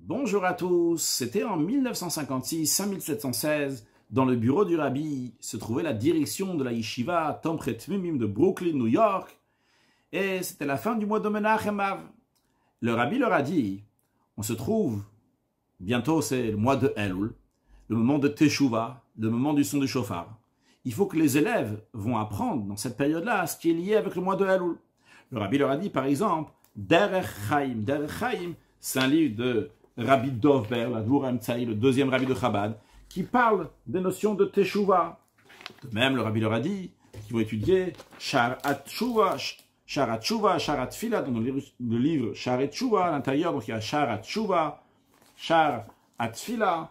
Bonjour à tous, c'était en 1956 à 1716, dans le bureau du rabbi se trouvait la direction de la yeshiva Tomchet Mimim de Brooklyn, New York, et c'était la fin du mois de Menachem Av. Le rabbi leur a dit, on se trouve, bientôt c'est le mois de Elul, le moment de Teshuvah, le moment du son du shofar. Il faut que les élèves vont apprendre dans cette période-là ce qui est lié avec le mois de Elul. Le rabbi leur a dit par exemple, Derech Chaim. Derech Chaim, c'est un livre de Rabbi Dov Ber, l'Admour HaEmtsaï, le deuxième rabbi de Chabad, qui parle des notions de Teshuvah. De même, le rabbi leur a dit qu'ils vont étudier Shar HaTeshuvah, Shar HaTeshuvah, Shar HaTefila, dans le livre Shar HaTeshuvah, à l'intérieur, donc il y a Shar HaTeshuvah, Shar HaTefila.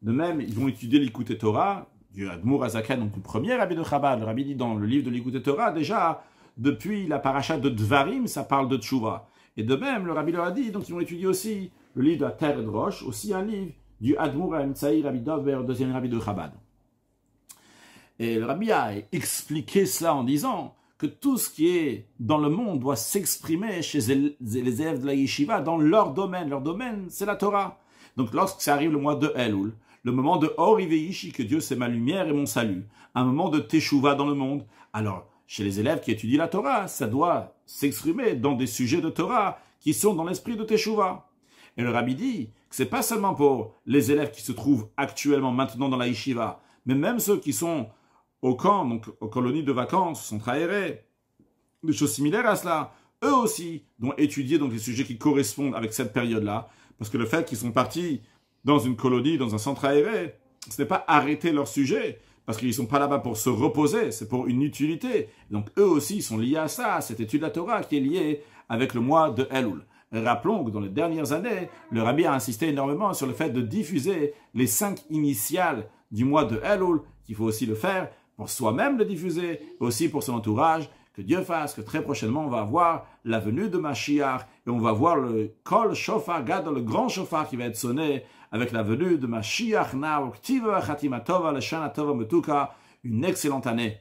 De même, ils vont étudier l'Ikutei Torah, du Admour HaZaken, donc du premier rabbi de Chabad. Le rabbi dit dans le livre de l'Ikutei Torah, déjà, depuis la paracha de Dvarim, ça parle de Teshuvah. Et de même, le rabbi leur a dit, donc ils vont étudier aussi le livre de la Terre et de Roche, aussi un livre du Admour HaEmtsaï, Rabbi Dov Ber, deuxième rabbi de Chabad. Et le rabbi a expliqué cela en disant que tout ce qui est dans le monde doit s'exprimer chez les élèves de la yeshiva dans leur domaine. Leur domaine, c'est la Torah. Donc lorsque ça arrive le mois de Elul, le moment de Or Veishi, que Dieu c'est ma lumière et mon salut, un moment de Teshuvah dans le monde, alors chez les élèves qui étudient la Torah, ça doit s'exprimer dans des sujets de Torah qui sont dans l'esprit de Teshuvah. Et le rabbi dit que c'est pas seulement pour les élèves qui se trouvent actuellement maintenant dans la yeshiva, mais même ceux qui sont au camp, donc aux colonies de vacances, sont aérés, des choses similaires à cela, eux aussi doivent étudier donc les sujets qui correspondent avec cette période-là, parce que le fait qu'ils sont partis dans une colonie, dans un centre aéré, ce n'est pas arrêter leur sujet, parce qu'ils ne sont pas là-bas pour se reposer, c'est pour une utilité. Donc eux aussi sont liés à ça, à cette étude de la Torah qui est liée avec le mois de Elul. Rappelons que dans les dernières années, le rabbi a insisté énormément sur le fait de diffuser les 5 initiales du mois de Elul, qu'il faut aussi le faire pour soi-même le diffuser, aussi pour son entourage. Que Dieu fasse que très prochainement on va avoir la venue de Mashiach et on va voir le Kol Shofar Gadol, le grand shofar qui va être sonné avec la venue de Mashiach. Une excellente année.